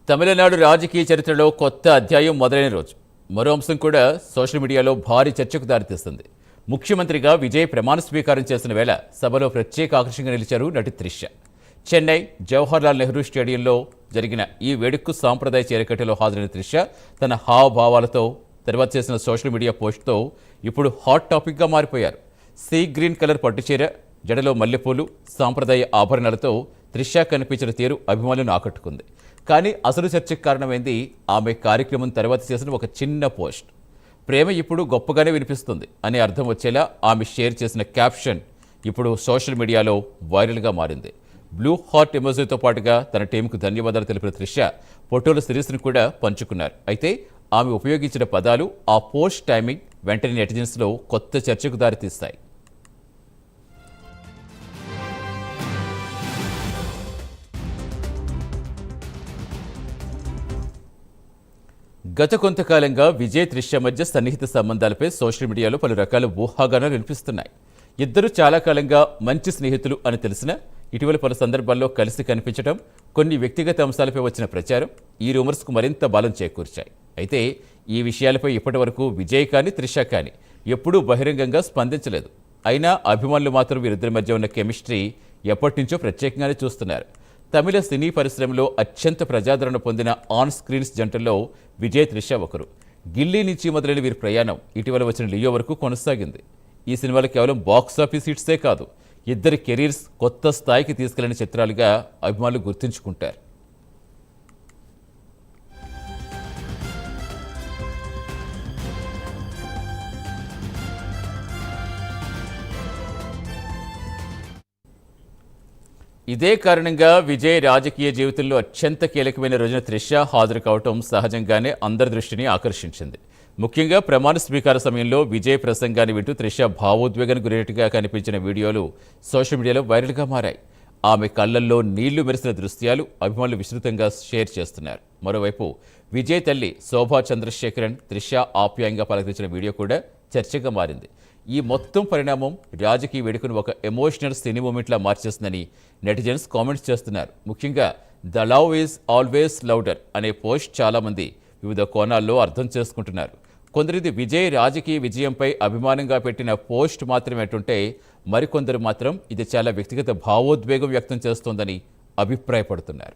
తమిళనాడు రాజకీయ చరిత్రలో కొత్త అధ్యాయం మొదలైన రోజు మరో అంశం కూడా సోషల్ మీడియాలో భారీ చర్చకు దారితీస్తుంది. ముఖ్యమంత్రిగా విజయ్ ప్రమాణ స్వీకారం చేసిన వేళ సభలో ప్రత్యేక ఆకర్షణగా నిలిచారు నటి త్రిష. చెన్నై జవహర్లాల్ నెహ్రూ స్టేడియంలో జరిగిన ఈ వేడుకకు సాంప్రదాయ చీరకట్టులో హాజరైన త్రిష తన హావభావాలతో తర్వాత చేసిన సోషల్ మీడియా పోస్ట్తో ఇప్పుడు హాట్ టాపిక్గా మారిపోయారు. సీ గ్రీన్ కలర్ పట్టుచీర, జడలో మల్లెపూలు, సాంప్రదాయ ఆభరణాలతో త్రిష కనిపించిన తీరు అభిమానులను ఆకట్టుకుంది. కానీ అసలు చర్చకు కారణమైంది ఆమె కార్యక్రమం తర్వాత చేసిన ఒక చిన్న పోస్ట్. ప్రేమ ఇప్పుడు గొప్పగానే వినిపిస్తుంది అనే అర్థం వచ్చేలా ఆమె షేర్ చేసిన క్యాప్షన్ ఇప్పుడు సోషల్ మీడియాలో వైరల్గా మారింది. బ్లూ హార్ట్ ఎమోజీతో పాటుగా తన టీంకు ధన్యవాదాలు తెలిపిన త్రిష ఫోటోల సిరీస్ను కూడా పంచుకున్నారు. అయితే ఆమె ఉపయోగించిన పదాలు, ఆ పోస్ట్ టైమింగ్ వెంటనే నెటిజన్స్లో కొత్త చర్చకు దారితీస్తాయి. గత కొంతకాలంగా విజయ్ త్రిష మధ్య సన్నిహిత సంబంధాలపై సోషల్ మీడియాలో పలు రకాల ఊహాగానాలు వినిపిస్తున్నాయి. ఇద్దరు చాలా కాలంగా మంచి స్నేహితులు అని తెలిసిన ఇటీవల పలు సందర్భాల్లో కలిసి కనిపించడం, కొన్ని వ్యక్తిగత అంశాలపై వచ్చిన ప్రచారం ఈ రూమర్స్కు మరింత బలం చేకూర్చాయి. అయితే ఈ విషయాలపై ఇప్పటివరకు విజయ్ కానీ త్రిష కానీ ఎప్పుడూ బహిరంగంగా స్పందించలేదు. అయినా అభిమానులు మాత్రం వీరిద్దరి మధ్య ఉన్న కెమిస్ట్రీ ఎప్పటినుంచో ప్రత్యేకంగానే చూస్తున్నారు. తమిళ సినీ పరిశ్రమలో అత్యంత ప్రజాదరణ పొందిన ఆన్ స్క్రీన్స్ జంటల్లో విజయ్ త్రిష ఒకరు. గిల్లీ నుంచి మొదలైన వీరి ప్రయాణం ఇటీవల వచ్చిన లియో వరకు కొనసాగింది. ఈ సినిమాలు కేవలం బాక్సాఫీస్ హిట్సే కాదు, ఇద్దరి కెరీర్స్ కొత్త స్థాయికి తీసుకెళ్లిన చిత్రాలుగా అభిమానులు గుర్తుంచుకుంటారు. ఇదే కారణంగా విజయ్ రాజకీయ జీవితంలో అత్యంత కీలకమైన రోజున త్రిష హాజరు కావటం సహజంగానే అందరి దృష్టిని ఆకర్షించింది. ముఖ్యంగా ప్రమాణ స్వీకార సమయంలో విజయ్ ప్రసంగాన్ని వింటూ త్రిష భావోద్వేగానికి గురైనట్టుగా కనిపించిన వీడియోలు సోషల్ మీడియాలో వైరల్గా మారాయి. ఆమె కళ్లల్లో నీళ్లు మెరిసిన దృశ్యాలు అభిమానులు విస్తృతంగా షేర్ చేస్తున్నారు. మరోవైపు విజయ్ తల్లి శోభా చంద్రశేఖరన్ త్రిష ఆప్యాయంగా పలకరించిన వీడియో కూడా చర్చగా మారింది. ఈ మొత్తం పరిణామం రాజకీయ వేడుకను ఒక ఎమోషనల్ సినీ మూమెంట్లా మార్చేస్తుందని నెటిజన్స్ కామెంట్స్ చేస్తున్నారు. ముఖ్యంగా the love is always louder అనే పోస్ట్ చాలామంది వివిధ కోణాల్లో అర్థం చేసుకుంటున్నారు. కొందరిది విజయ్ రాజకీయ విజయంపై అభిమానంగా పెట్టిన పోస్ట్ మాత్రమే అంటుంటే, మరికొందరు మాత్రం ఇది చాలా వ్యక్తిగత భావోద్వేగం వ్యక్తం చేస్తోందని అభిప్రాయపడుతున్నారు.